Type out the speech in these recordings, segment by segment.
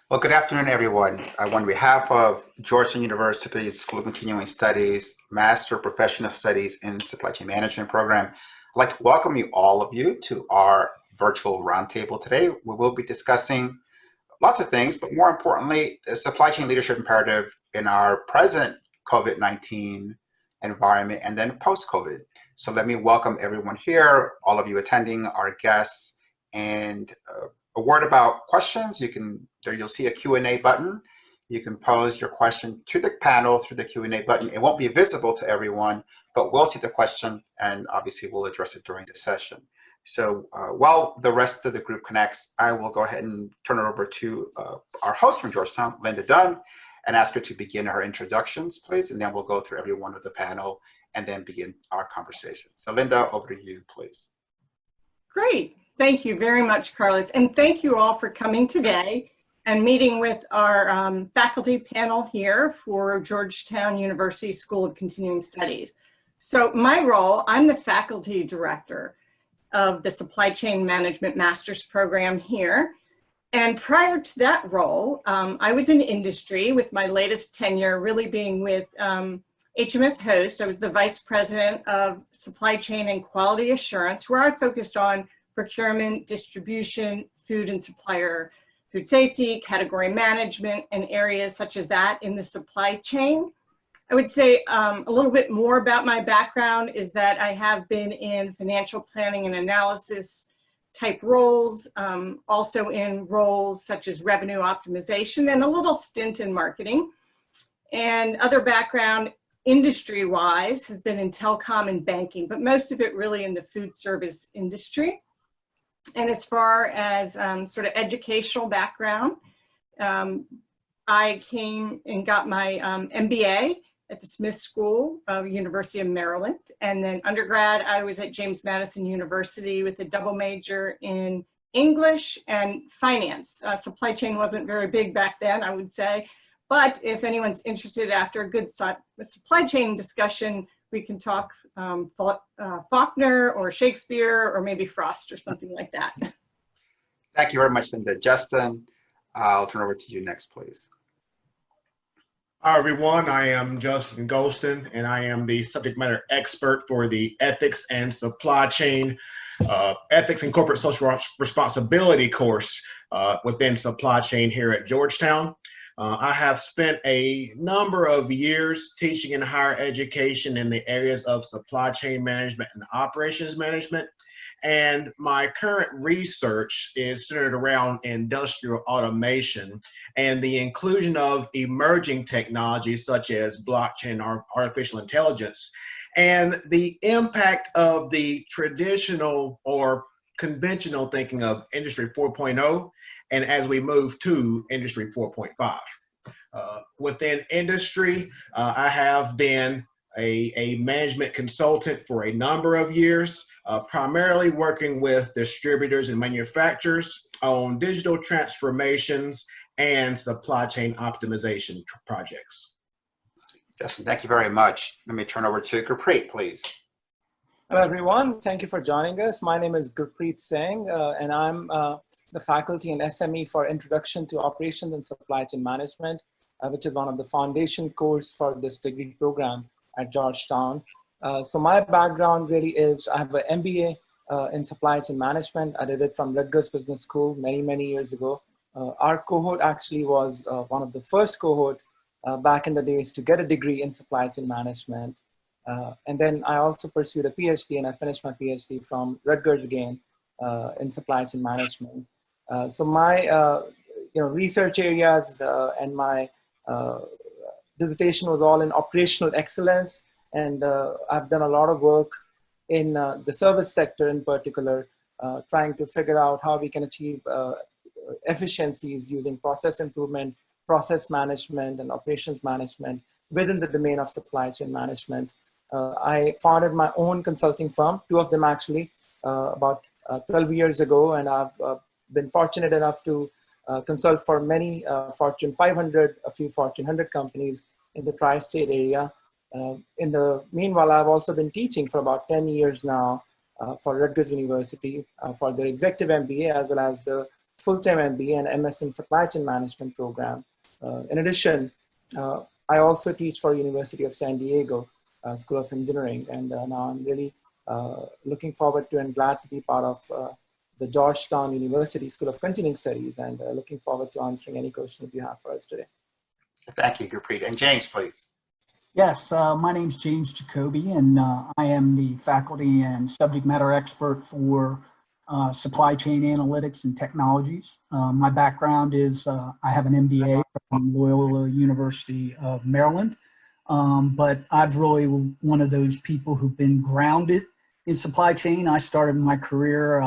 Well, good afternoon, everyone. On behalf of Georgetown University's School of Continuing Studies, Master of Professional Studies in Supply Chain Management program, I'd like to welcome all of you to our virtual roundtable today. We will be discussing lots of things, but more importantly, the supply chain leadership imperative in our present COVID-19 environment and then post-COVID. So let me welcome everyone here, all of you attending, our guests, and a word about questions. You'll see a Q&A button. You can pose your question to the panel through the Q&A button. It won't be visible to everyone, but we'll see the question and obviously we'll address it during the session. So while the rest of the group connects, I will go ahead and turn it over to our host from Georgetown, Linda Dunn, and ask her to begin her introductions, please, and then we'll go through every one of the panel and then begin our conversation. So Linda, over to you, please. Great. Thank you very much, Carlos. And thank you all for coming today and meeting with our faculty panel here for Georgetown University School of Continuing Studies. So my role, I'm the faculty director of the Supply Chain Management Master's Program here. And prior to that role, I was in industry with my latest tenure really being with HMS Host. I was the Vice President of Supply Chain and Quality Assurance, where I focused on procurement, distribution, food and supplier, food safety, category management, and areas such as that in the supply chain. I would say a little bit more about my background is that I have been in financial planning and analysis type roles, also in roles such as revenue optimization and a little stint in marketing. And other background industry-wise has been in telecom and banking, but most of it really in the food service industry. And as far as sort of educational background, I came and got my MBA at the Smith School of University of Maryland. And then undergrad, I was at James Madison University with a double major in English and finance. Supply chain wasn't very big back then, I would say. But if anyone's interested after a good supply chain discussion, we can talk Faulkner or Shakespeare or maybe Frost or something like that. Thank you very much, Linda. Justin, I'll turn over to you next, please. Hi, everyone. I am Justin Goldston, and I am the subject matter expert for the Ethics and Supply Chain, Ethics and Corporate Social Responsibility course within supply chain here at Georgetown. I have spent a number of years teaching in higher education in the areas of supply chain management and operations management. And my current research is centered around industrial automation and the inclusion of emerging technologies such as blockchain or artificial intelligence, and the impact of the traditional or conventional thinking of Industry 4.0, and as we move to Industry 4.5. Within industry, I have been a management consultant for a number of years, primarily working with distributors and manufacturers on digital transformations and supply chain optimization projects. Justin, thank you very much. Let me turn over to Gurpreet, please. Hello, everyone. Thank you for joining us. My name is Gurpreet Singh, and I'm the faculty in SME for Introduction to Operations and Supply Chain Management, which is one of the foundation course for this degree program at Georgetown. So my background really is, I have an MBA in Supply Chain Management. I did it from Rutgers Business School many, many years ago. Our cohort actually was one of the first cohort back in the days to get a degree in Supply Chain Management. And then I also pursued a PhD, and I finished my PhD from Rutgers again in Supply Chain Management. So my research areas and my dissertation was all in operational excellence, and I've done a lot of work in the service sector in particular, trying to figure out how we can achieve efficiencies using process improvement, process management, and operations management within the domain of supply chain management. I founded my own consulting firm, two of them actually, about 12 years ago, and I've been fortunate enough to consult for many Fortune 500, a few Fortune 100 companies in the tri-state area. In the meanwhile, I've also been teaching for about 10 years now for Rutgers University for their executive MBA as well as the full-time MBA and MS in Supply Chain Management program. In addition, I also teach for University of San Diego School of Engineering, and now I'm really looking forward to and glad to be part of the Georgetown University School of Continuing Studies, and looking forward to answering any questions you have for us today. Thank you, Gurpreet. And James, please. Yes, my name's James Jacoby, and I am the faculty and subject matter expert for supply chain analytics and technologies. My background is I have an MBA from Loyola University of Maryland, but I've really one of those people who've been grounded in supply chain. I started my career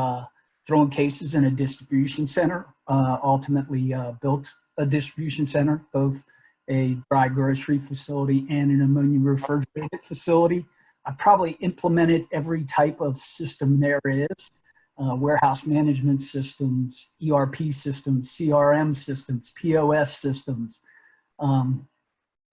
throwing cases in a distribution center, ultimately built a distribution center, both a dry grocery facility and an ammonia refrigerated facility. I probably implemented every type of system there is, warehouse management systems, ERP systems, CRM systems, POS systems,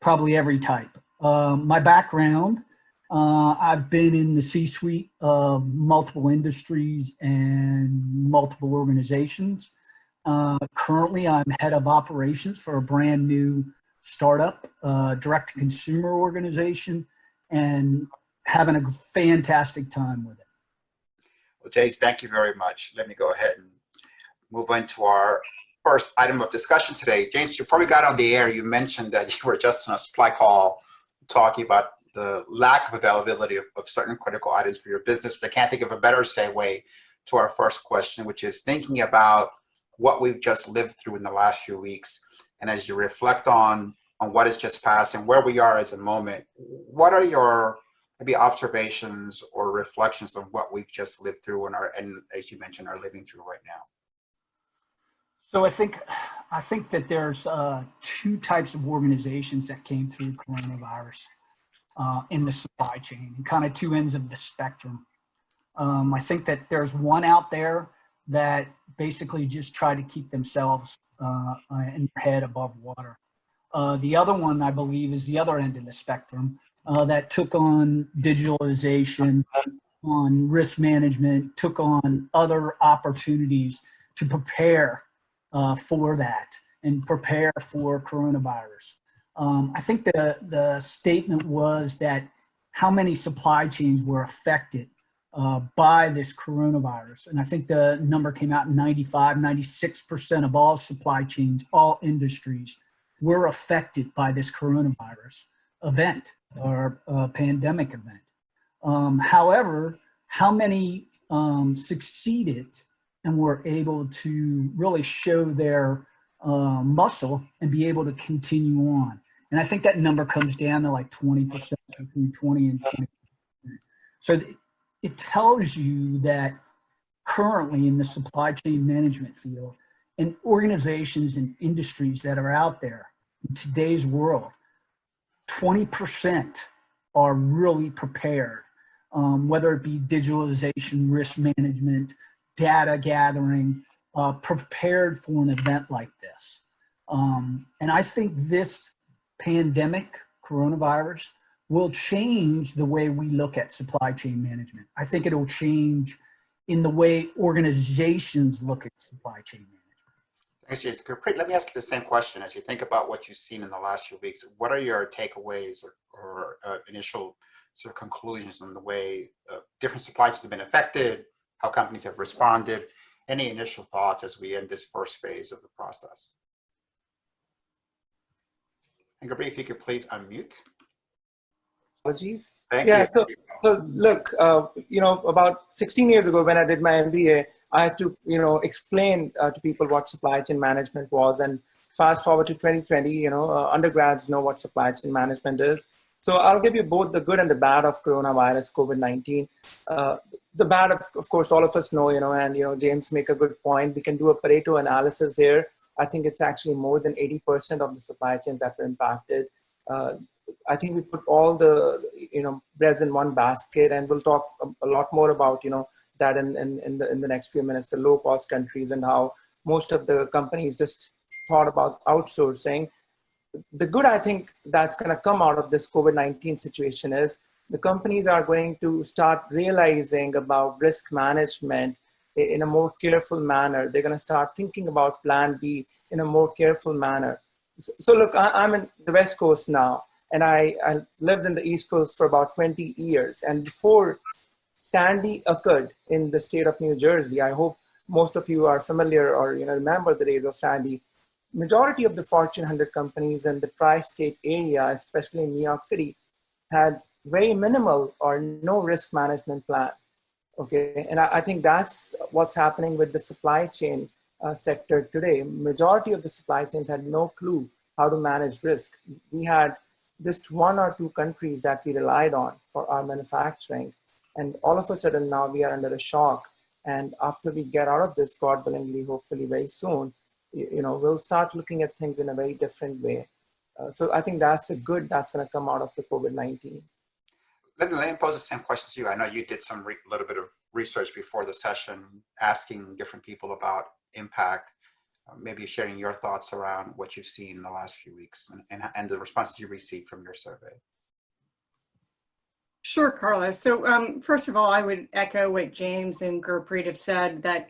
probably every type. My background, I've been in the C-suite of multiple industries and multiple organizations. Currently, I'm head of operations for a brand new startup, direct-to-consumer organization, and having a fantastic time with it. Well, James, thank you very much. Let me go ahead and move on to our first item of discussion today. James, before we got on the air, you mentioned that you were just on a supply call talking about the lack of availability of certain critical items for your business. But I can't think of a better segue to our first question, which is thinking about what we've just lived through in the last few weeks. And as you reflect on what has just passed and where we are as a moment, what are your maybe observations or reflections on what we've just lived through and as you mentioned, are living through right now? So I think that there's two types of organizations that came through coronavirus in the supply chain, and kind of two ends of the spectrum. I think that there's one out there that basically just try to keep themselves in their head above water. The other one, I believe, is the other end of the spectrum that took on digitalization, on risk management, took on other opportunities to prepare for that and prepare for coronavirus. I think the statement was that how many supply chains were affected by this coronavirus. And I think the number came out 96% of all supply chains, all industries were affected by this coronavirus event or pandemic event. However, how many succeeded and were able to really show their muscle and be able to continue on? And I think that number comes down to like 20%, between 20 and 20%. So it tells you that currently in the supply chain management field and organizations and industries that are out there in today's world, 20% are really prepared, whether it be digitalization, risk management, data gathering, prepared for an event like this. And I think this pandemic, coronavirus, will change the way we look at supply chain management. I think it'll change in the way organizations look at supply chain management. Thanks, Jason. Let me ask you the same question. As you think about what you've seen in the last few weeks, what are your takeaways or initial sort of conclusions on the way different supply chains have been affected, how companies have responded? Any initial thoughts as we end this first phase of the process? And Gurpreet, if you could please unmute. Apologies. Thank you. So look, about 16 years ago when I did my MBA, I had to, explain to people what supply chain management was. And fast forward to 2020, undergrads know what supply chain management is. So I'll give you both the good and the bad of coronavirus, COVID-19. The bad, of course, all of us know, and, James make a good point. We can do a Pareto analysis here. I think it's actually more than 80% of the supply chains that were impacted. I think we put all the, breads in one basket, and we'll talk a lot more about, that in the next few minutes, the low cost countries and how most of the companies just thought about outsourcing. The good, I think, that's going to come out of this COVID-19 situation is the companies are going to start realizing about risk management in a more careful manner. They're going to start thinking about plan B in a more careful manner. So look, I'm in the West Coast now, and I lived in the East Coast for about 20 years. And before Sandy occurred in the state of New Jersey, I hope most of you are familiar or remember the days of Sandy. Majority of the Fortune 100 companies in the tri-state area, especially in New York City, had very minimal or no risk management plan. Okay, and I think that's what's happening with the supply chain sector today. Majority of the supply chains had no clue how to manage risk. We had just 1 or 2 countries that we relied on for our manufacturing. And all of a sudden now we are under a shock. And after we get out of this, God willingly, hopefully very soon, we'll start looking at things in a very different way. So I think that's the good that's going to come out of the COVID-19. Let me pose the same question to you. I know you did some little bit of research before the session, asking different people about impact, maybe sharing your thoughts around what you've seen in the last few weeks and the responses you received from your survey. Sure, Carlos. So first of all, I would echo what James and Gurpreet have said, that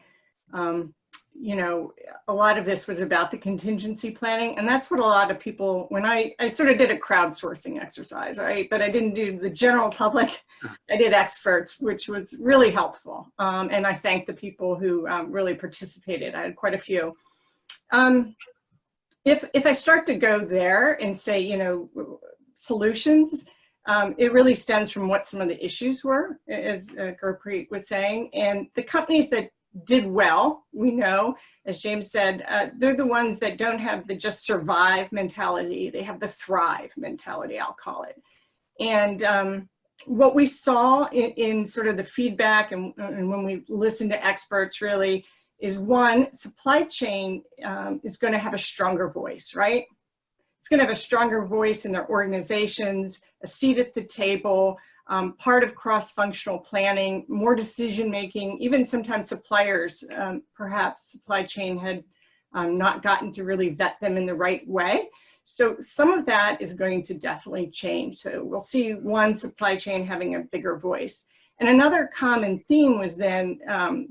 a lot of this was about the contingency planning. And that's what a lot of people, when I sort of did a crowdsourcing exercise, right? But I didn't do the general public, I did experts, which was really helpful. And I thank the people who really participated. I had quite a few. If I start to go there and say, solutions, it really stems from what some of the issues were, as Gurpreet was saying. And the companies that did well, we know, as James said, they're the ones that don't have the just survive mentality. They have the thrive mentality, I'll call it. And what we saw in sort of the feedback and when we listened to experts really is, one, supply chain is going to have a stronger voice, right? It's going to have a stronger voice in their organizations, a seat at the table, part of cross-functional planning, more decision-making. Even sometimes suppliers, perhaps supply chain had not gotten to really vet them in the right way. So some of that is going to definitely change. So we'll see one supply chain having a bigger voice. And another common theme was then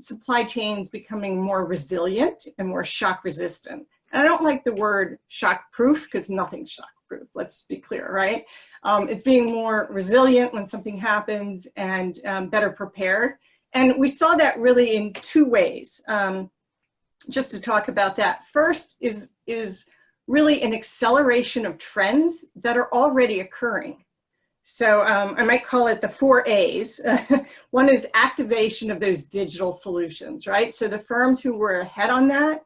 supply chains becoming more resilient and more shock resistant. And I don't like the word shock proof because nothing's shock proof, let's be clear, right? It's being more resilient when something happens and better prepared. And we saw that really in 2 ways. Just to talk about that. First is really an acceleration of trends that are already occurring. So I might call it the 4 A's. One is activation of those digital solutions, right? So the firms who were ahead on that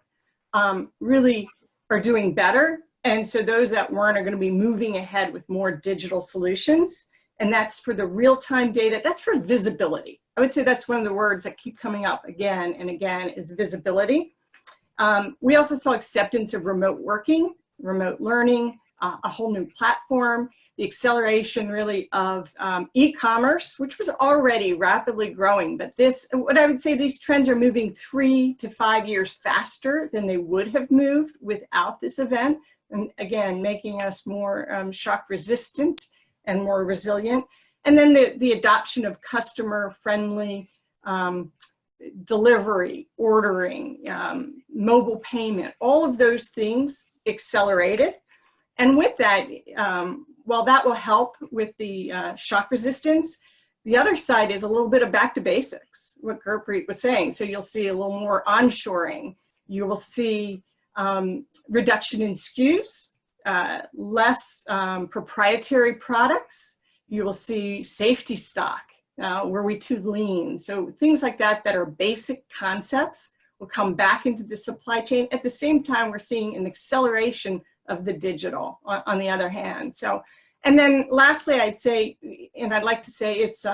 really are doing better. And so those that weren't are going to be moving ahead with more digital solutions. And that's for the real-time data. That's for visibility. I would say that's one of the words that keep coming up again and again is visibility. We also saw acceptance of remote working, remote learning, a whole new platform, the acceleration really of e-commerce, which was already rapidly growing. But what I would say, these trends are moving 3 to 5 years faster than they would have moved without this event. And again, making us more shock resistant and more resilient. And then the adoption of customer-friendly delivery, ordering, mobile payment, all of those things accelerated. And with that, while that will help with the shock resistance, the other side is a little bit of back to basics, what Gurpreet was saying. So you'll see a little more onshoring. You will see reduction in SKUs, less proprietary products. You will see safety stock. Were we too lean? So things like that that are basic concepts will come back into the supply chain. At the same time, we're seeing an acceleration of the digital on the other hand. So, and then lastly, I'd say, and I'd like to say it's,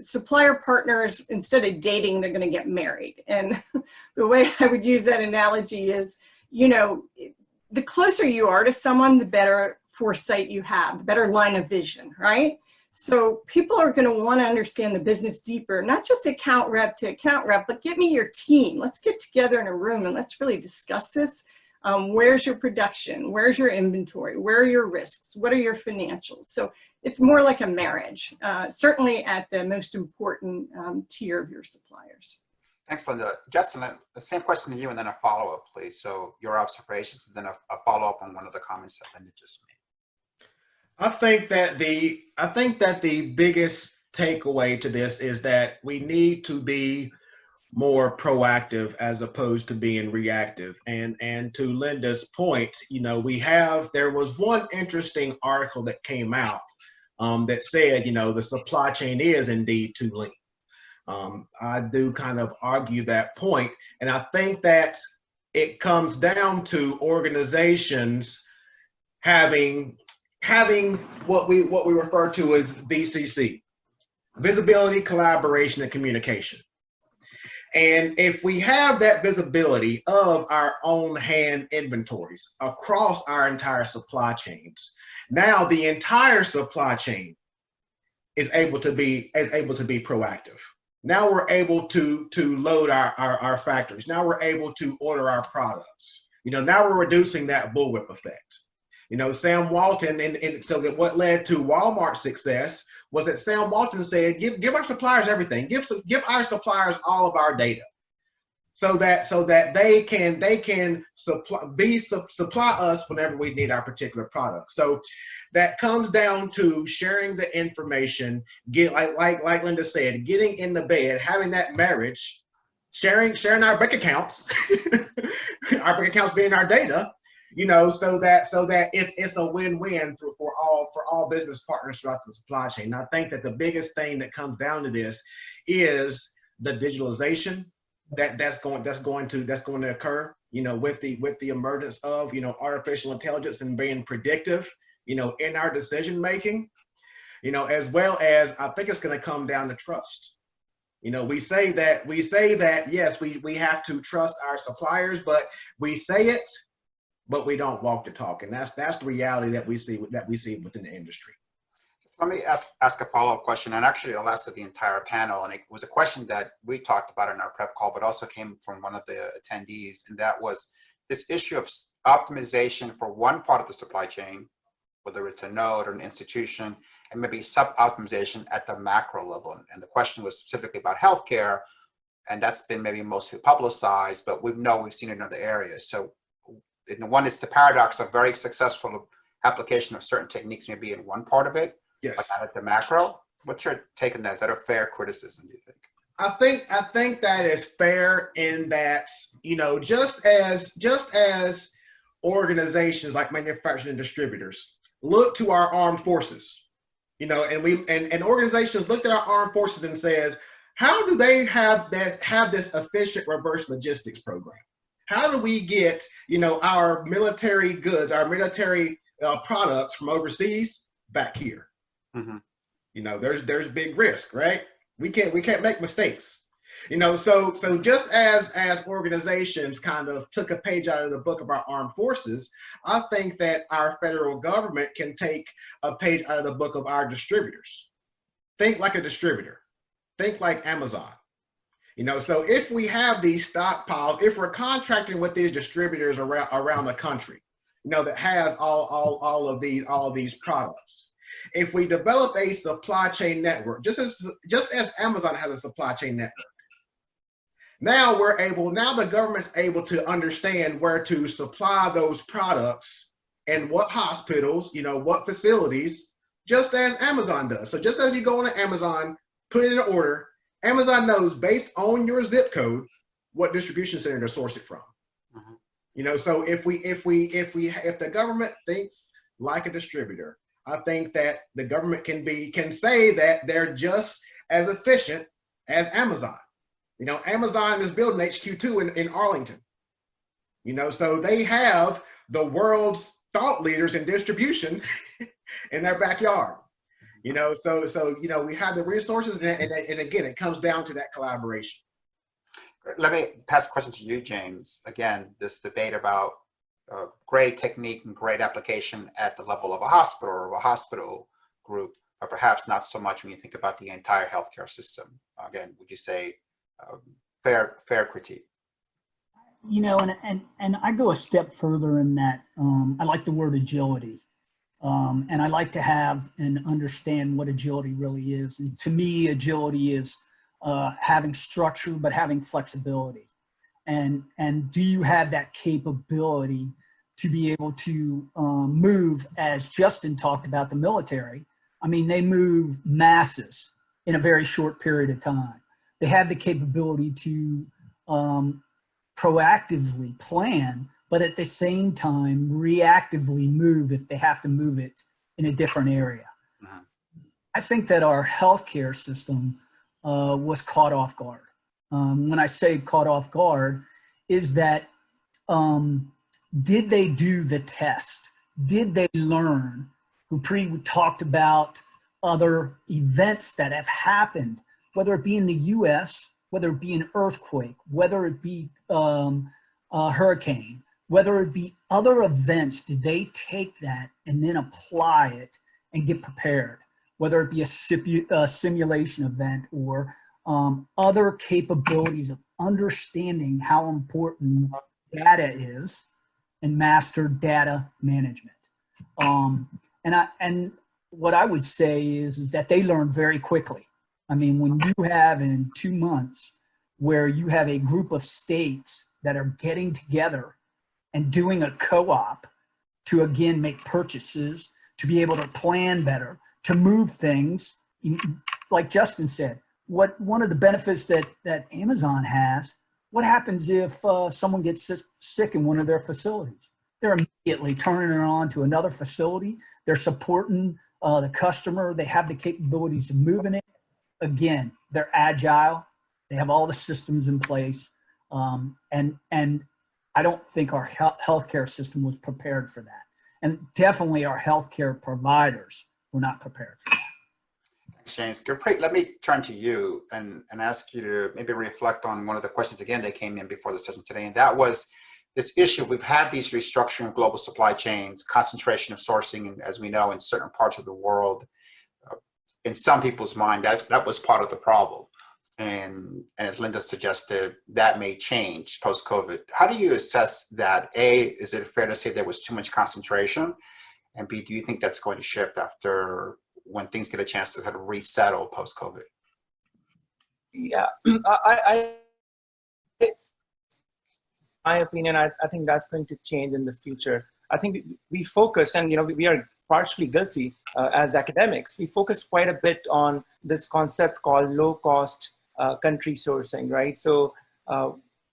supplier partners, instead of dating, they're going to get married. And the way I would use that analogy is, the closer you are to someone, the better foresight you have, the better line of vision, right? So people are going to want to understand the business deeper, not just account rep to account rep, but get me your team. Let's get together in a room and let's really discuss this. Where's your production? Where's your inventory? Where are your risks? What are your financials? So it's more like a marriage, certainly at the most important tier of your suppliers. Thanks, Linda. Justin, the same question to you, and then a follow-up, please. So your observations, and then a follow-up on one of the comments that Linda just made. I think that the biggest takeaway to this is that we need to be more proactive as opposed to being reactive. And to Linda's point, you know, there was one interesting article that came out that said, you know, the supply chain is indeed too lean. I do kind of argue that point, and I think that it comes down to organizations having what we refer to as VCC, visibility, collaboration, and communication. And if we have that visibility of our own hand inventories across our entire supply chains, now the entire supply chain is able to be proactive. Now we're able to load our factories. Now we're able to order our products. You know, now we're reducing that bullwhip effect. You know, Sam Walton, and so that what led to Walmart's success was that Sam Walton said, give our suppliers everything, give our suppliers all of our data, so that they can supply us whenever we need our particular product. So that comes down to sharing the information, like Linda said, getting in the bed, having that marriage, sharing our bank accounts, our bank accounts being our data. You know, so that it's a win-win for all business partners throughout the supply chain. And I think that the biggest thing that comes down to this is the digitalization that's going to occur. You know, with the emergence of, you know, artificial intelligence and being predictive, you know, in our decision making. You know, as well as I think it's going to come down to trust. You know, we say that yes, we have to trust our suppliers, but we say it, but we don't walk the talk, and that's the reality that we see within the industry. Let me ask a follow-up question, and actually I'll ask the entire panel, and it was a question that we talked about in our prep call, but also came from one of the attendees, and that was this issue of optimization for one part of the supply chain, whether it's a node or an institution, and maybe sub-optimization at the macro level. And the question was specifically about healthcare, and that's been maybe mostly publicized, but we've seen it in other areas. So in one, it's the paradox of very successful application of certain techniques maybe in one part of it, yes, but not at the macro. What's your take on that? Is that a fair criticism, do you think? I think that is fair in that, you know, just as organizations like manufacturing and distributors look to our armed forces, you know, and organizations looked at our armed forces and says, how do they have this efficient reverse logistics program? How do we get, you know, our military goods, our military products from overseas back here? Mm-hmm. You know, there's big risk, right? We can't make mistakes. You know, so just as organizations kind of took a page out of the book of our armed forces, I think that our federal government can take a page out of the book of our distributors. Think like a distributor. Think like Amazon. You know, so if we have these stockpiles, if we're contracting with these distributors around the country, you know, that has all of these products, if we develop a supply chain network, just as Amazon has a supply chain network, now the government's able to understand where to supply those products and what hospitals, you know, what facilities, just as Amazon does. So just as you go on to Amazon, put in an order, Amazon knows based on your zip code what distribution center to source it from. Mm-hmm. You know, so if the government thinks like a distributor, I think that the government can say that they're just as efficient as Amazon. You know, Amazon is building HQ2 in Arlington. You know, so they have the world's thought leaders in distribution in their backyard. You know, so you know, we have the resources, and again, it comes down to that collaboration. Let me pass the question to you, James. Again, this debate about great technique and great application at the level of a hospital or a hospital group, but perhaps not so much when you think about the entire healthcare system. Again, would you say fair critique? You know, and I go a step further in that. I like the word agility. And I like to have and understand what agility really is. And to me, agility is having structure, but having flexibility. And do you have that capability to be able to move, as Justin talked about the military? I mean, they move masses in a very short period of time. They have the capability to proactively plan, but at the same time, reactively move if they have to move it in a different area. I think that our healthcare system was caught off guard. When I say caught off guard, is that did they do the test? Did they learn? Gupri talked about other events that have happened, whether it be in the US, whether it be an earthquake, whether it be a hurricane, whether it be other events. Did they take that and then apply it and get prepared? Whether it be a simulation event or other capabilities of understanding how important data is and master data management. And what I would say is that they learn very quickly. I mean, when you have in 2 months where you have a group of states that are getting together and doing a co-op to, again, make purchases, to be able to plan better, to move things, like Justin said, one of the benefits that Amazon has, what happens if someone gets sick in one of their facilities? They're immediately turning it on to another facility. They're supporting the customer. They have the capabilities of moving it. Again, they're agile. They have all the systems in place. And I don't think our healthcare system was prepared for that. And definitely our healthcare providers were not prepared for that. Thanks, James. Gurpreet, let me turn to you and ask you to maybe reflect on one of the questions again that came in before the session today, and that was this issue. We've had these restructuring of global supply chains, concentration of sourcing, and as we know, in certain parts of the world, in some people's mind, that was part of the problem. And as Linda suggested, that may change post-COVID. How do you assess that? A, is it fair to say there was too much concentration? And B, do you think that's going to shift after when things get a chance to kind of resettle post-COVID? Yeah, it's my opinion. I think that's going to change in the future. I think we focus, and we are partially guilty as academics. We focus quite a bit on this concept called low-cost country sourcing, right? So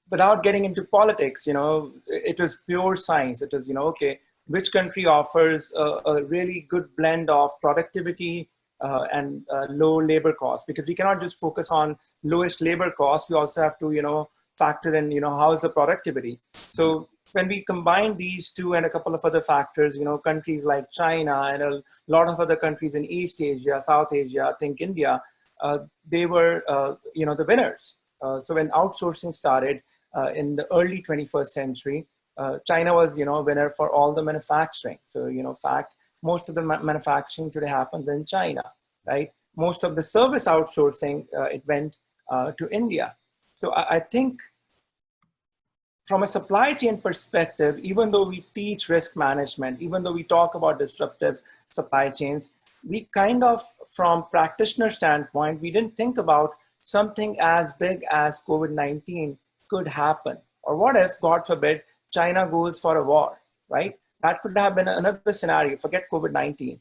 without getting into politics, it was pure science. It was, okay, which country offers a really good blend of productivity and low labor costs? Because we cannot just focus on lowest labor costs. We also have to, factor in, how is the productivity? So when we combine these two and a couple of other factors, countries like China and a lot of other countries in East Asia, South Asia, I think India, they were, the winners. So when outsourcing started in the early 21st century, China was, a winner for all the manufacturing. So, fact, most of the manufacturing today happens in China, right? Most of the service outsourcing, it went to India. So I think from a supply chain perspective, even though we teach risk management, even though we talk about disruptive supply chains, we kind of, from practitioner standpoint, we didn't think about something as big as COVID-19 could happen. Or what if, God forbid, China goes for a war, right? That could have been another scenario. Forget COVID-19.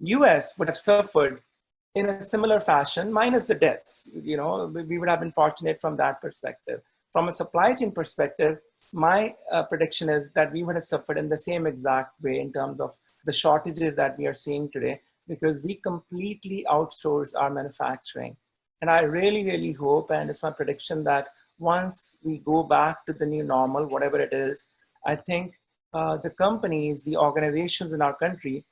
US would have suffered in a similar fashion, minus the deaths. We would have been fortunate from that perspective. From a supply chain perspective, my prediction is that we would have suffered in the same exact way in terms of the shortages that we are seeing today, because we completely outsource our manufacturing. And I really, really hope, and it's my prediction, that once we go back to the new normal, whatever it is, I think the companies, the organizations in our country,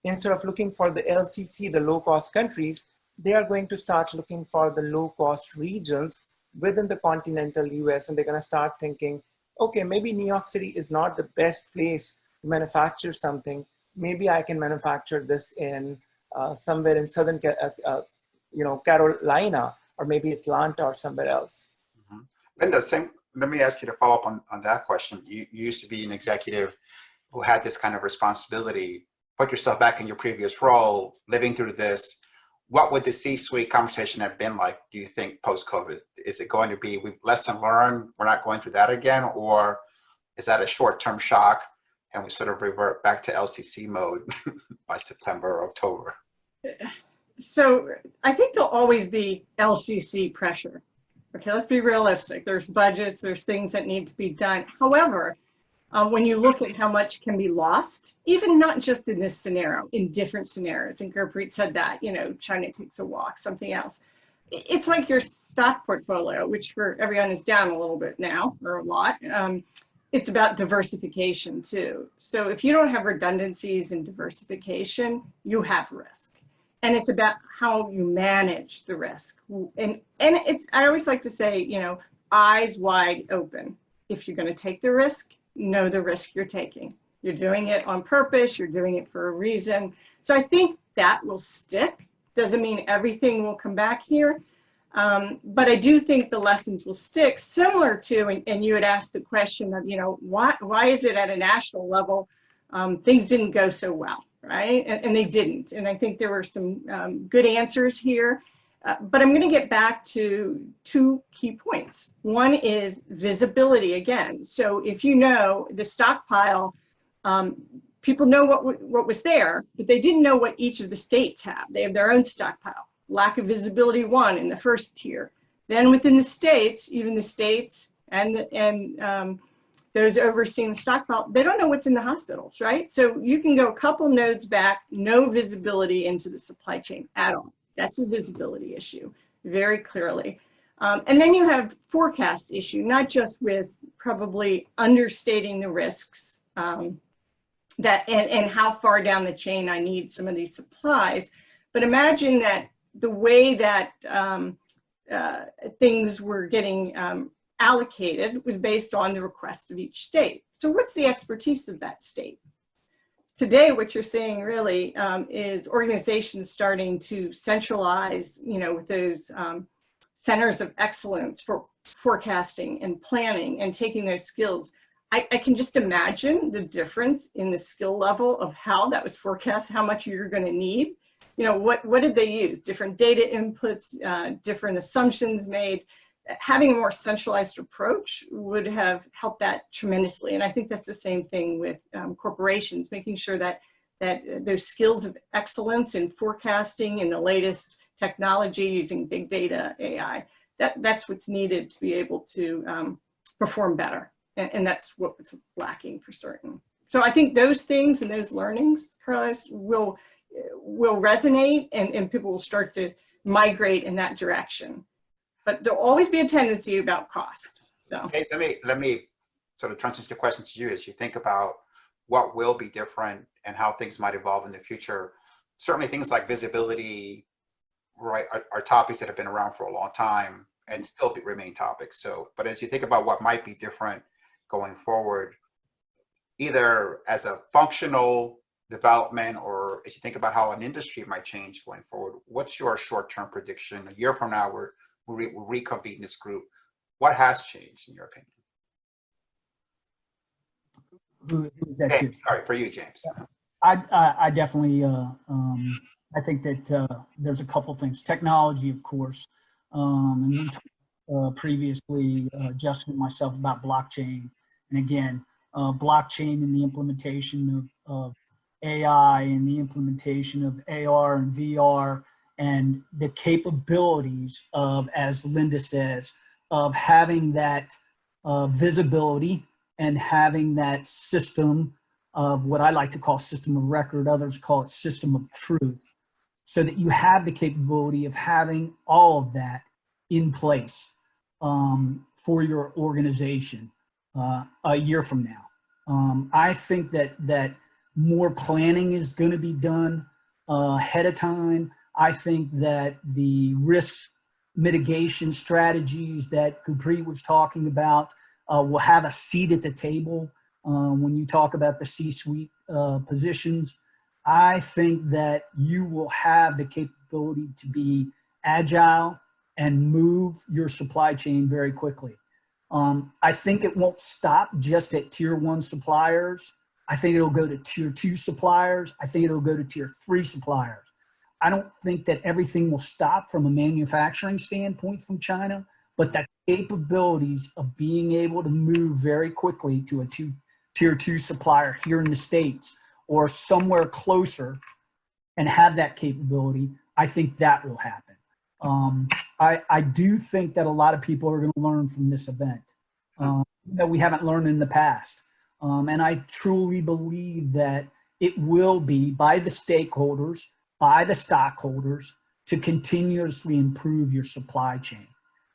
instead of looking for the LCC, the low-cost countries, they are going to start looking for the low-cost regions within the continental US, and they're going to start thinking, okay, maybe New York City is not the best place to manufacture something. Maybe I can manufacture this in somewhere in Southern, Carolina, or maybe Atlanta or somewhere else. Mm-hmm. Linda, let me ask you to follow up on that question. You used to be an executive who had this kind of responsibility. Put yourself back in your previous role, living through this. what would the C-suite conversation have been like, do you think, post-COVID? Is it going to be, we've lesson learned, we're not going through that again, or is that a short-term shock and we sort of revert back to LCC mode by September or October? So I think there'll always be LCC pressure. Okay, let's be realistic. There's budgets, there's things that need to be done. However, when you look at how much can be lost, even not just in this scenario, in different scenarios, and Gurpreet said that, you know, China takes a walk, something else. It's like your stock portfolio, which for everyone is down a little bit now, or a lot. It's about diversification too. So if you don't have redundancies and diversification, you have risk. And it's about how you manage the risk. And it's, I always like to say, you know, eyes wide open. If you're going to take the risk, know the risk you're taking. You're doing it on purpose. You're doing it for a reason. So I think that will stick. Doesn't mean everything will come back here. But I do think the lessons will stick, similar to, and you had asked the question of, you know, why is it at a national level things didn't go so well, right? And they didn't. And I think there were some good answers here. But I'm going to get back to two key points. One is visibility again. So if you know the stockpile, people know what was there, but they didn't know what each of the states have. They have their own stockpile. Lack of visibility, one in the first tier. Then within the states, even the states and those overseeing the stockpile, they don't know what's in the hospitals, right? So you can go a couple nodes back, no visibility into the supply chain at all. That's a visibility issue, very clearly. And then you have forecast issue, not just with probably understating the risks that and how far down the chain I need some of these supplies, but imagine that the way that things were getting allocated was based on the request of each state. So what's the expertise of that state? Today, what you're seeing really is organizations starting to centralize, you know, with those centers of excellence for forecasting and planning and taking those skills. I can just imagine the difference in the skill level of how that was forecast, how much you're going to need. You know, what did they use? Different data inputs, different assumptions made. Having a more centralized approach would have helped that tremendously. And I think that's the same thing with corporations, making sure that those skills of excellence in forecasting and the latest technology using big data, AI, that's what's needed to be able to perform better. And that's what's lacking for certain. So I think those things and those learnings, Carlos, will resonate and people will start to migrate in that direction. But there'll always be a tendency about cost. So okay, let me sort of transition the question to you as you think about what will be different and how things might evolve in the future. Certainly things like visibility, right, are topics that have been around for a long time and still remain topics. So, but as you think about what might be different going forward, either as a functional development or as you think about how an industry might change going forward, what's your short-term prediction? A year from now, we'll reconvene this group. What has changed in your opinion? Who is that to? Sorry, for you, James. I definitely, I think that there's a couple things. Technology, of course, and we talked previously, Justin and myself, about blockchain. And again, blockchain and the implementation of AI and the implementation of AR and VR and the capabilities of, as Linda says, of having that visibility and having that system of what I like to call system of record, others call it system of truth, so that you have the capability of having all of that in place for your organization a year from now. I think that more planning is going to be done ahead of time. I think that the risk mitigation strategies that Gurpreet was talking about will have a seat at the table when you talk about the C-suite positions. I think that you will have the capability to be agile and move your supply chain very quickly. I think it won't stop just at tier 1 suppliers. I think it'll go to tier 2 suppliers. I think it'll go to tier 3 suppliers. I don't think that everything will stop from a manufacturing standpoint from China, but that capabilities of being able to move very quickly to a tier 2 supplier here in the States or somewhere closer and have that capability, I think that will happen. I do think that a lot of people are going to learn from this event that we haven't learned in the past. And I truly believe that it will be by the stakeholders, by the stockholders, to continuously improve your supply chain.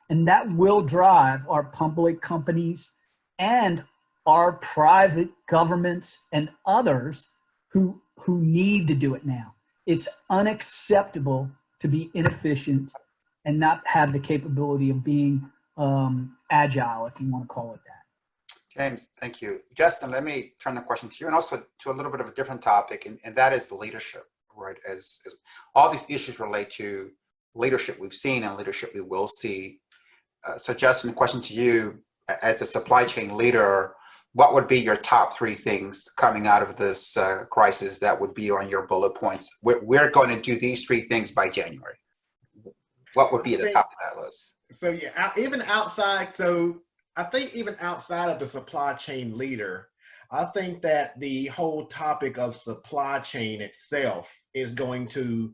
And that will drive our public companies and our private governments and others who need to do it now. It's unacceptable to be inefficient and not have the capability of being agile, if you want to call it that. James, thank you. Justin, let me turn the question to you, and also to a little bit of a different topic, and that is leadership, right? As all these issues relate to leadership we've seen and leadership we will see. So Justin, the question to you, as a supply chain leader, what would be your top 3 things coming out of this crisis that would be on your bullet points? We're going to do these 3 things by January. What would be at the top of that list? So yeah, even outside, so I think even outside of the supply chain leader, I think that the whole topic of supply chain itself is going to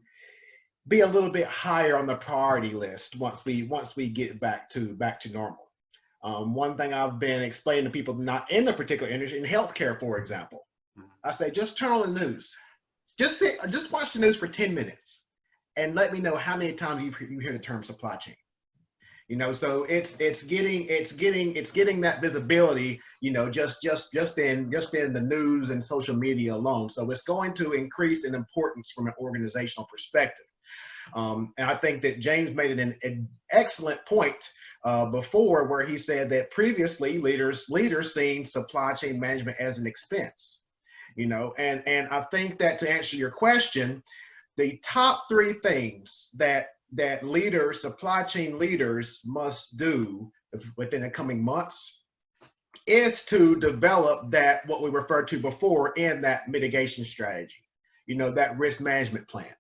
be a little bit higher on the priority list once we get back to normal. One thing I've been explaining to people not in the particular industry, in healthcare, for example, I say just turn on the news, just watch the news for 10 minutes, and let me know how many times you hear the term supply chain. You know, so it's getting that visibility, you know, just in the news and social media alone. So it's going to increase in importance from an organizational perspective. And I think that James made an excellent point before, where he said that previously leaders seen supply chain management as an expense, you know, and I think that to answer your question, the top 3 things that supply chain leaders must do within the coming months is to develop that, what we referred to before, in that mitigation strategy, you know, that risk management plan.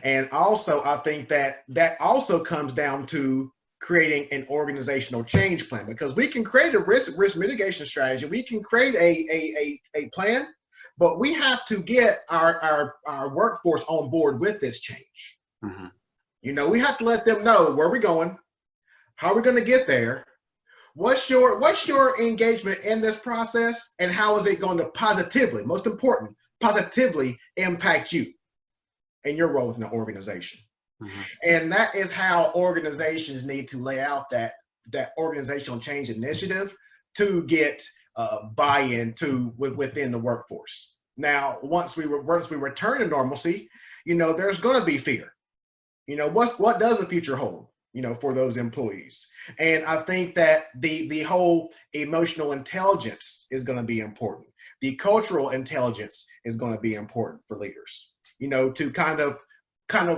And also, I think that also comes down to creating an organizational change plan, because we can create a risk mitigation strategy, we can create a plan, but we have to get our workforce on board with this change. Mm-hmm. You know, we have to let them know where we're going, how we're going to get there, what's your engagement in this process, and how is it going to positively, most important, positively impact you and your role within the organization. Mm-hmm. And that is how organizations need to lay out that organizational change initiative to get buy-in within the workforce. Now, once we return to normalcy, you know, there's going to be fear. You know, what does the future hold, you know, for those employees? And I think that the whole emotional intelligence is going to be important. The cultural intelligence is going to be important for leaders, you know, to kind of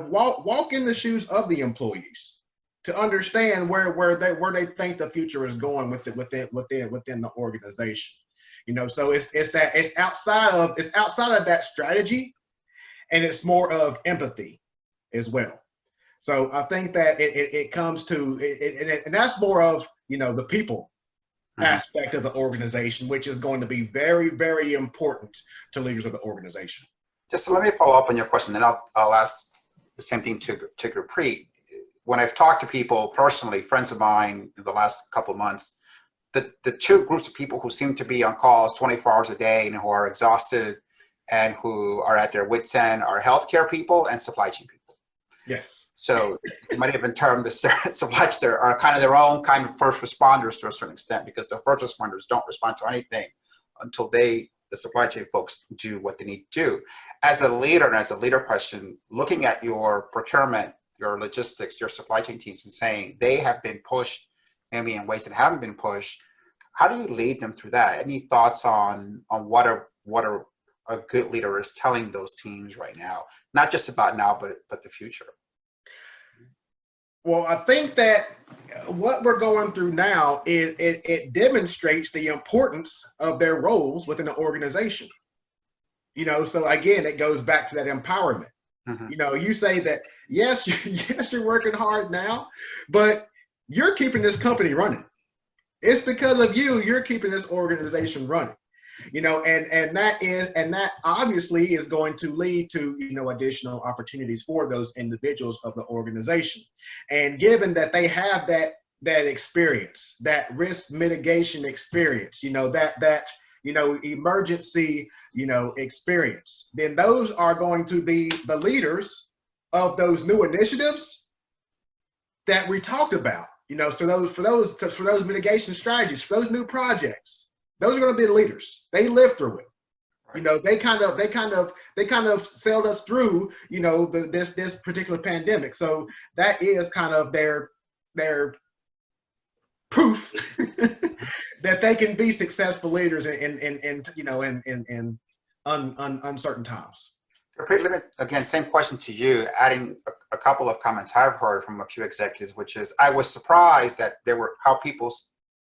walk in the shoes of the employees, to understand where they think the future is going within the organization. You know, so it's outside of that strategy, and it's more of empathy as well. So I think that it comes to and that's more of, you know, the people aspect of the organization, which is going to be very, very important to leaders of the organization. Just let me follow up on your question, then I'll ask the same thing to Gurpreet. When I've talked to people personally, friends of mine in the last couple of months, the 2 groups of people who seem to be on calls 24 hours a day and who are exhausted and who are at their wits' end are healthcare people and supply chain people. Yes. So you might even term the supply chain are kind of their own kind of first responders to a certain extent, because the first responders don't respond to anything until the supply chain folks do what they need to do. As a leader, and as a leader question, looking at your procurement, your logistics, your supply chain teams, and saying they have been pushed maybe in ways that haven't been pushed, how do you lead them through that? Any thoughts on what a good leader is telling those teams right now? Not just about now, but the future. Well, I think that what we're going through now is it demonstrates the importance of their roles within the organization. You know, so again, it goes back to that empowerment. You know, you say that, yes, yes, you're working hard now, but you're keeping this company running. It's because of you, you're keeping this organization running. You know, and that obviously is going to lead to, you know, additional opportunities for those individuals of the organization. And given that they have that experience, that risk mitigation experience, you know, that you know, emergency, you know, experience, then those are going to be the leaders of those new initiatives that we talked about. You know, so for those mitigation strategies, for those new projects, those are going to be the leaders. They lived through it. You know, they kind of sailed us through, you know, this particular pandemic. So that is kind of their proof that they can be successful leaders in you know, in uncertain times. Again, same question to you, adding a couple of comments I've heard from a few executives, which is I was surprised that there were how people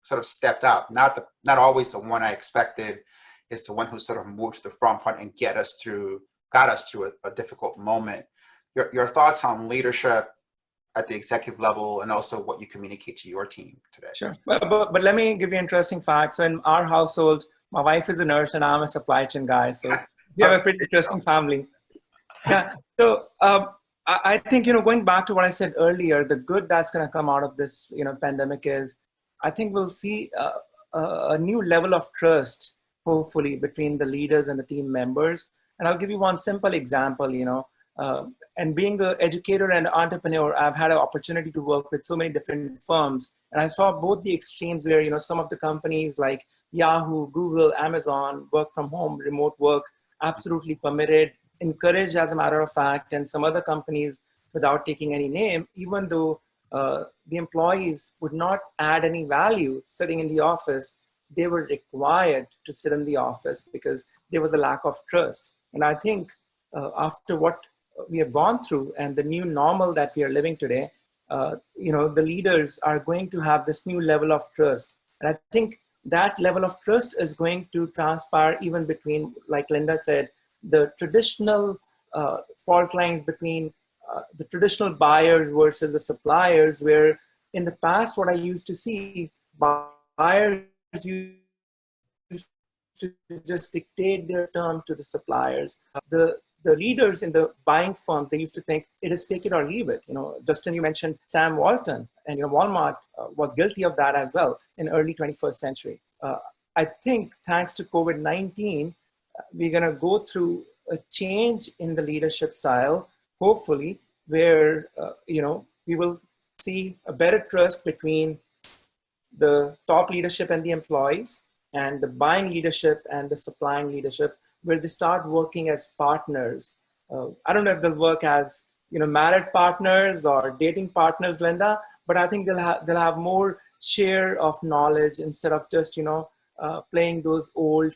sort of stepped up. Not always the one I expected. Is the one who sort of moved to the front and got us through a difficult moment. Your thoughts on leadership at the executive level, and also what you communicate to your team today. Sure, but let me give you interesting facts. So in our household, my wife is a nurse and I'm a supply chain guy. So we have a pretty interesting family. Yeah. So I think, you know, going back to what I said earlier, the good that's going to come out of this, you know, pandemic is, I think we'll see a new level of trust, hopefully, between the leaders and the team members. And I'll give you one simple example, you know, and being an educator and entrepreneur, I've had an opportunity to work with so many different firms. And I saw both the extremes where, you know, some of the companies like Yahoo, Google, Amazon, work from home, remote work, absolutely permitted, encouraged as a matter of fact, and some other companies, without taking any name, even though the employees would not add any value sitting in the office, they were required to sit in the office because there was a lack of trust. And I think after what we have gone through and the new normal that we are living today, you know, the leaders are going to have this new level of trust. And I think that level of trust is going to transpire even between, like Linda said, the traditional fault lines between the traditional buyers versus the suppliers, where in the past, what I used to see, buyers used to just dictate their terms to the suppliers. The leaders in the buying firms, they used to think it is take it or leave it. You know, Justin, you mentioned Sam Walton, and you know, Walmart was guilty of that as well in early 21st century. I think thanks to COVID-19, we're going to go through a change in the leadership style, hopefully, where, you know, we will see a better trust between the top leadership and the employees, and the buying leadership and the supplying leadership, where they start working as partners. I don't know if they'll work as, you know, married partners or dating partners, Linda, but I think they'll have more share of knowledge instead of just, you know, playing those old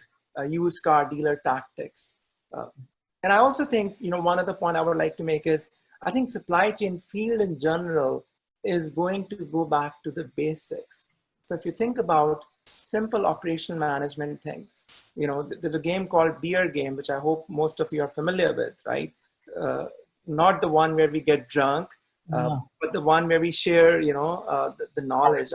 used car dealer tactics. And I also think, you know, one other point I would like to make is, I think supply chain field in general is going to go back to the basics. So if you think about simple operational management things, you know, there's a game called Beer Game, which I hope most of you are familiar with, right? Not the one where we get drunk, but the one where we share, you know, the knowledge.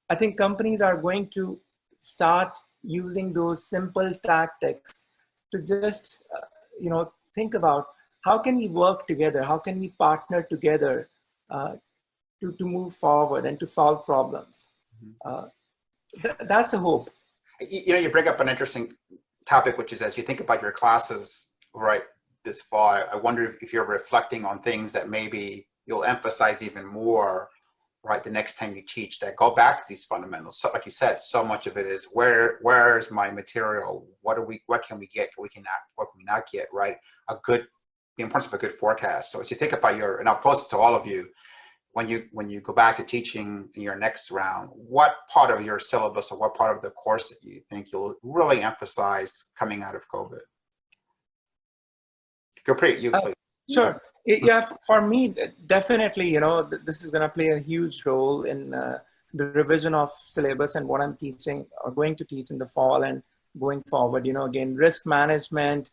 I think companies are going to start using those simple tactics to just, you know, think about how can we work together? How can we partner together to move forward and to solve problems? That's the hope. You know, you bring up an interesting topic, which is as you think about your classes right this fall, I wonder if you're reflecting on things that maybe you'll emphasize even more, right, the next time you teach, that go back to these fundamentals. So, like you said, so much of it is where's my material? What can we get? What can we not get? Right? The importance of a good forecast. So as you think about and I'll post it to all of you, when you go back to teaching in your next round, what part of your syllabus or what part of the course that you think you'll really emphasize coming out of COVID? Gurpreet, you please. Sure. Yeah, for me, definitely, you know, this is going to play a huge role in the revision of syllabus and what I'm teaching or going to teach in the fall and going forward. You know, again, risk management,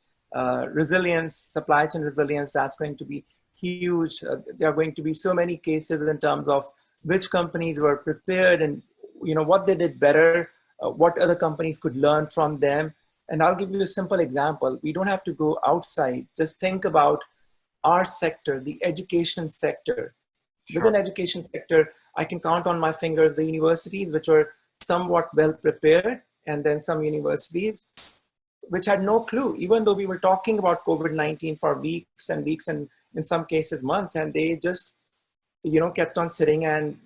resilience, supply chain resilience, that's going to be huge. There are going to be so many cases in terms of which companies were prepared and what they did better, what other companies could learn from them. And I'll give you a simple example. We don't have to go outside. Just think about our sector, the education sector. Sure. Within education sector, I can count on my fingers the universities which were somewhat well prepared, and then some universities which had no clue, even though we were talking about COVID-19 for weeks and weeks, and in some cases months, and they just, kept on sitting, and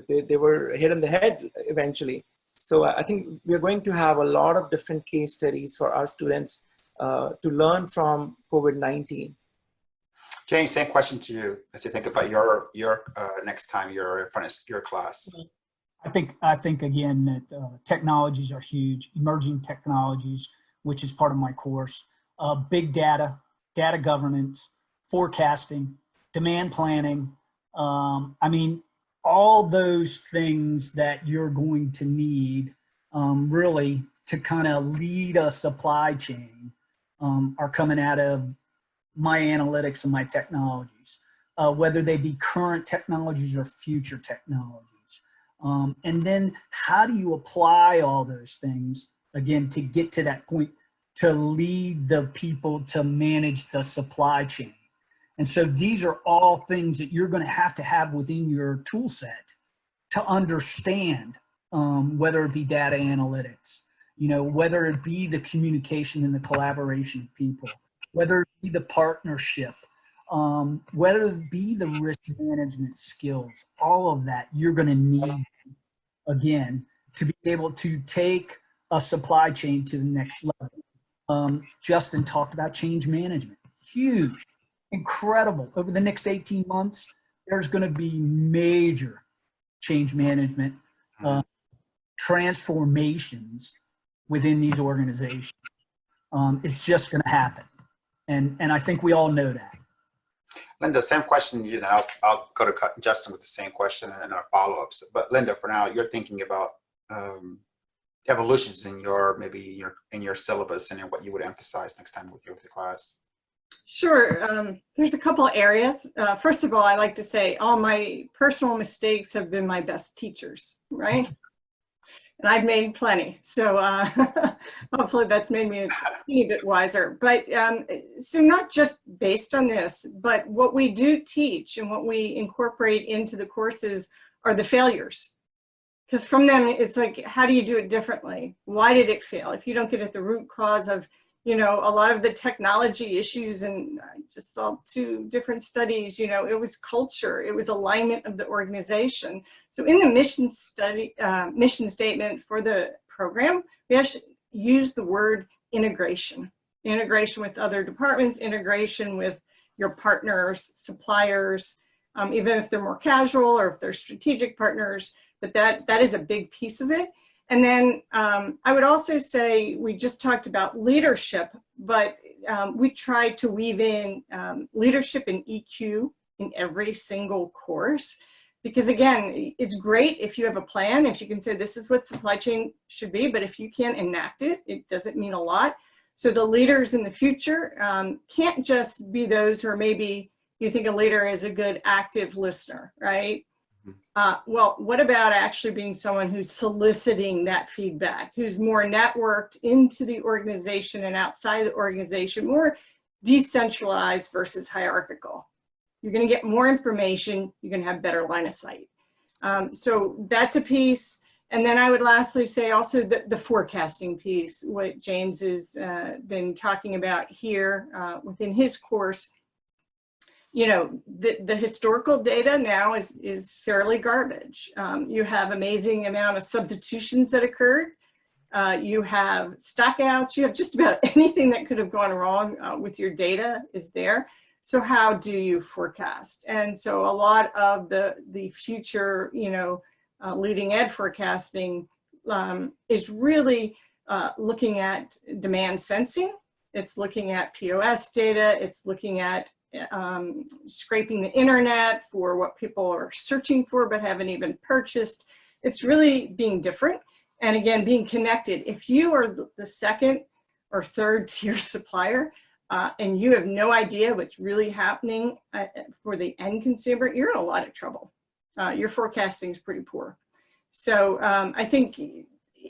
they were hit in the head eventually. So I think we're going to have a lot of different case studies for our students to learn from COVID-19. James, same question to you as you think about your next time you're in front of your class. I think again that technologies are huge, emerging technologies, which is part of my course. Big data, data governance, forecasting, demand planning. I mean, all those things that you're going to need really to kind of lead a supply chain are coming out of my analytics and my technologies, whether they be current technologies or future technologies. And then how do you apply all those things, again, to get to that point, to lead the people to manage the supply chain? And so these are all things that you're going to have within your tool set to understand, whether it be data analytics, whether it be the communication and the collaboration of people, whether it be the partnership, whether it be the risk management skills, all of that you're going to need, again, to be able to take a supply chain to the next level. Justin talked about change management. Huge, incredible. Over the next 18 months, there's going to be major change management transformations within these organizations. It's just going to happen. And I think we all know that. Linda, same question to you, then I'll go to Justin with the same question and our follow-ups. But Linda, for now, you're thinking about evolutions in your syllabus and in what you would emphasize next time with your class. Sure. There's a couple of areas. First of all, I like to say all my personal mistakes have been my best teachers, right? And I've made plenty. So hopefully that's made me a teeny bit wiser. But so not just based on this, but what we do teach and what we incorporate into the courses are the failures. Because from them, it's like, how do you do it differently? Why did it fail? If you don't get at the root cause of, a lot of the technology issues, and I just saw 2 different studies, it was culture, it was alignment of the organization. So in the mission statement for the program, we actually use the word integration with other departments, integration with your partners, suppliers, even if they're more casual or if they're strategic partners, but that is a big piece of it. And then I would also say, we just talked about leadership, but we try to weave in leadership and EQ in every single course. Because again, it's great if you have a plan, if you can say this is what supply chain should be, but if you can't enact it, it doesn't mean a lot. So the leaders in the future can't just be those who are, maybe you think a leader is a good active listener, right? Well, what about actually being someone who's soliciting that feedback, who's more networked into the organization and outside the organization, more decentralized versus hierarchical? You're going to get more information, you're going to have better line of sight. So that's a piece. And then I would lastly say also the forecasting piece, what James has been talking about here within his course. The historical data now is fairly garbage. You have amazing amount of substitutions that occurred. You have stockouts. You have just about anything that could have gone wrong with your data is there. So how do you forecast? And so a lot of the future, leading ed forecasting is really looking at demand sensing. It's looking at POS data. It's looking at scraping the internet for what people are searching for but haven't even purchased. It's really being different, and again, being connected. If you are the second or third tier supplier, and you have no idea what's really happening for the end consumer, you're in a lot of trouble. Your forecasting is pretty poor. So I think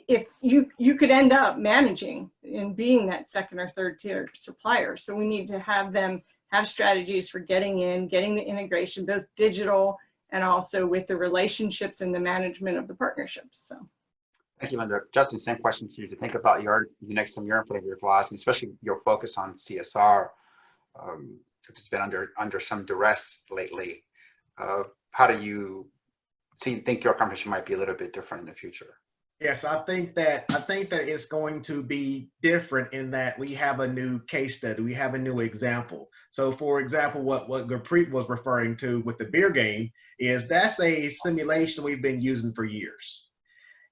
if you could end up managing and being that second or third tier supplier. So we need to have them have strategies for getting in, getting the integration, both digital and also with the relationships and the management of the partnerships. So. Thank you, Linda. Justin, same question to you to think about the next time you're in front of your class, and especially your focus on CSR, which has been under some duress lately. How do you think your conversation might be a little bit different in the future? Yes, I think that it's going to be different in that we have a new case study, we have a new example. So, for example, what Gurpreet was referring to with the beer game is that's a simulation we've been using for years.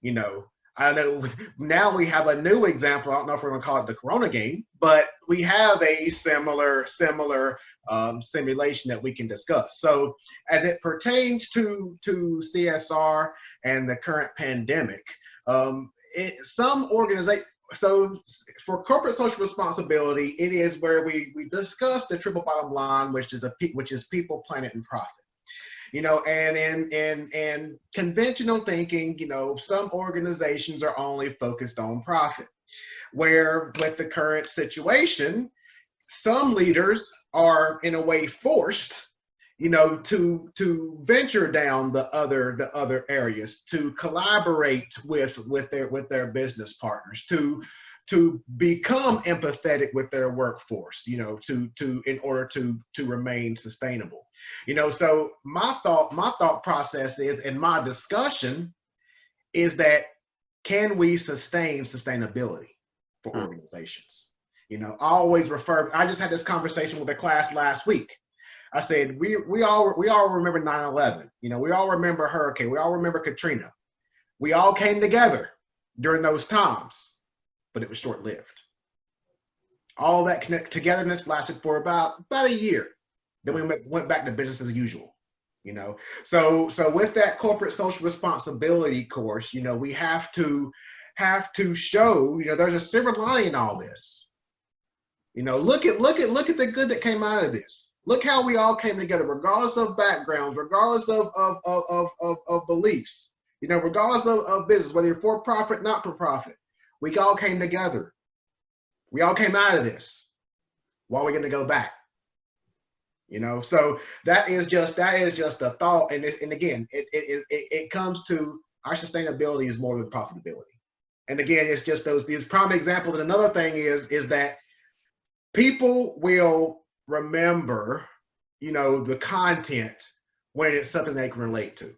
You know, I know now we have a new example. I don't know if we're going to call it the Corona game, but we have a similar simulation that we can discuss. So, as it pertains to CSR and the current pandemic. Some organization, so for corporate social responsibility, it is where we discuss the triple bottom line, which is people, planet, and profit. You know, and in conventional thinking, you know, some organizations are only focused on profit. Where with the current situation, some leaders are in a way forced, you know, to venture down the other areas, to collaborate with their business partners, to become empathetic with their workforce, you know, in order to remain sustainable. You know, so my thought process is, in my discussion, is that can we sustain sustainability for organizations? You know, I just had this conversation with a class last week. I said, we all remember 9/11. You know, we all remember hurricane. We all remember Katrina. We all came together during those times, but it was short-lived. All that togetherness lasted for about a year. Then we went back to business as usual. You know, so with that corporate social responsibility course, you know, we have to show, you know, there's a silver lining in all this. You know, look at the good that came out of this. Look how we all came together, regardless of backgrounds, regardless of beliefs, you know, regardless of business, whether you're for profit, not for profit. We all came together. We all came out of this. Why are we going to go back? You know, so that is just a thought. And again, it comes to our sustainability is more than profitability. And again, it's just these prime examples. And another thing is that people will remember, you know, the content when it's something they can relate to.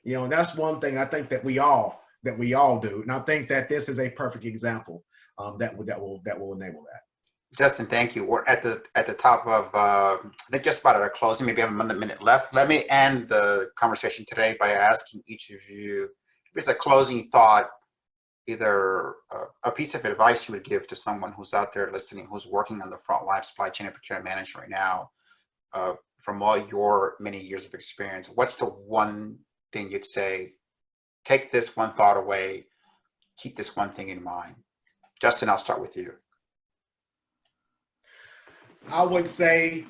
You know, and that's one thing I think that we all do. And I think that this is a perfect example that will enable that. Justin, thank you. We're at the top of I think just about at our closing. Maybe I have a minute left. Let me end the conversation today by asking each of you, if it's a closing thought, either a piece of advice you would give to someone who's out there listening, who's working on the front line supply chain and procurement management right now, from all your many years of experience. What's the one thing you'd say? Take this one thought away, keep this one thing in mind. Justin, I'll start with you. I would say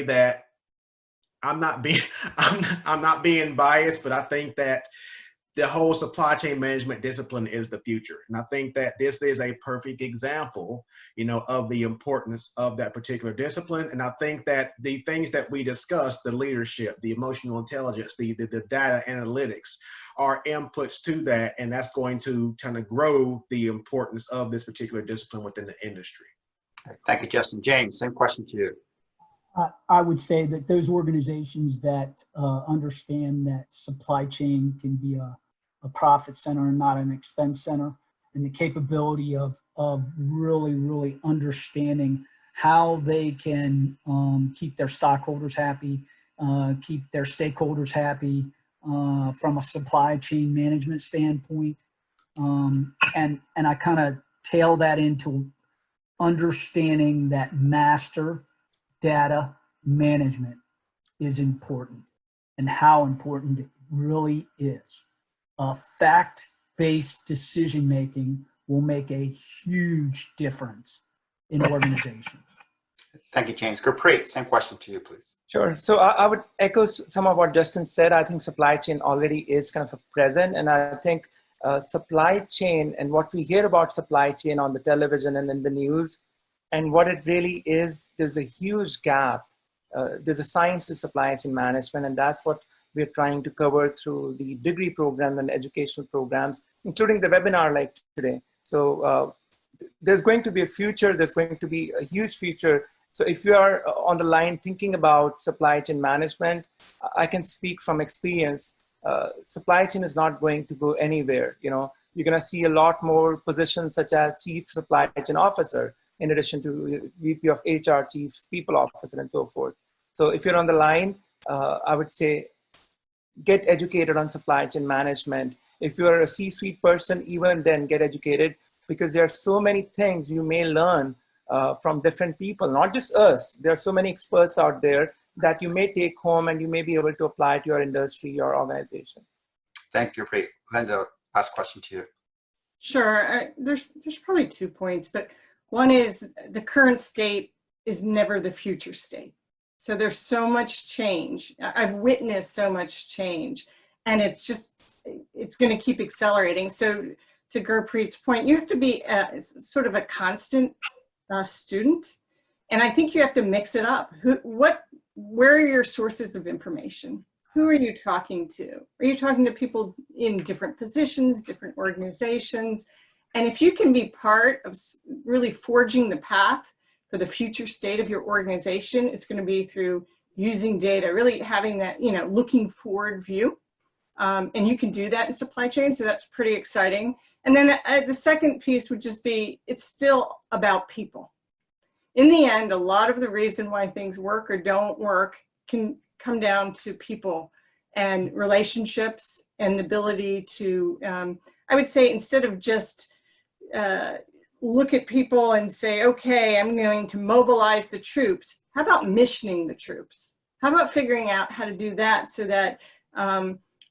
that I'm not being biased, but I think that the whole supply chain management discipline is the future. And I think that this is a perfect example, you know, of the importance of that particular discipline. And I think that the things that we discussed, the leadership, the emotional intelligence, the data analytics, are inputs to that. And that's going to kind of grow the importance of this particular discipline within the industry. Thank you, Justin. James, same question to you. I would say that those organizations that understand that supply chain can be a profit center and not an expense center, and the capability of really understanding how they can keep their stockholders happy, keep their stakeholders happy from a supply chain management standpoint. And I kind of tail that into understanding that master data management is important, and how important it really is. Fact-based decision-making will make a huge difference in organizations. Thank you, James. Gurpreet, same question to you, please. Sure. So I would echo some of what Justin said. I think supply chain already is kind of a present. And I think supply chain and what we hear about supply chain on the television and in the news, and what it really is, there's a huge gap. There's a science to supply chain management, and that's what we're trying to cover through the degree program and educational programs, including the webinar like today. So there's going to be a future, there's going to be a huge future. So if you are on the line thinking about supply chain management, I can speak from experience. Supply chain is not going to go anywhere. You know, you're going to see a lot more positions such as Chief Supply Chain Officer, in addition to VP of HR, Chief People Officer, and so forth. So if you're on the line, I would say get educated on supply chain management. If you're a C-suite person, even then get educated, because there are so many things you may learn from different people, not just us. There are so many experts out there that you may take home and you may be able to apply to your industry, your organization. Thank you, Gurpreet. Linda, last question to you. Sure. There's probably 2 points, but one is the current state is never the future state. So there's so much change. I've witnessed so much change, and it's going to keep accelerating. So to Gurpreet's point, you have to be sort of a constant student, and I think you have to mix it up. Where are your sources of information? Who are you talking to? Are you talking to people in different positions, different organizations? And if you can be part of really forging the path for the future state of your organization, it's going to be through using data, really having that, looking forward view. And you can do that in supply chain, so that's pretty exciting. And then the second piece would just be, it's still about people. In the end, a lot of the reason why things work or don't work can come down to people and relationships and the ability to, I would say, instead of just look at people and say, okay, I'm going to mobilize the troops. How about missioning the troops? How about figuring out how to do that so that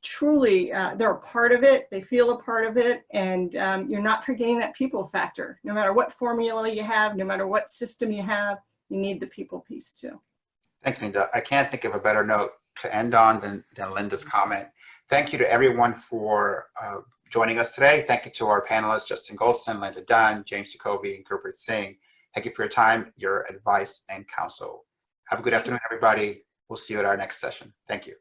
truly they're a part of it, they feel a part of it, and you're not forgetting that people factor. No matter what formula you have, no matter what system you have, you need the people piece too. Thank you, Linda. I can't think of a better note to end on than Linda's comment. Thank you to everyone for joining us today. Thank you to our panelists, Justin Goldston, Linda Dunn, James Jacoby, and Gurpreet Singh. Thank you for your time, your advice, and counsel. Have a good afternoon, everybody. We'll see you at our next session. Thank you.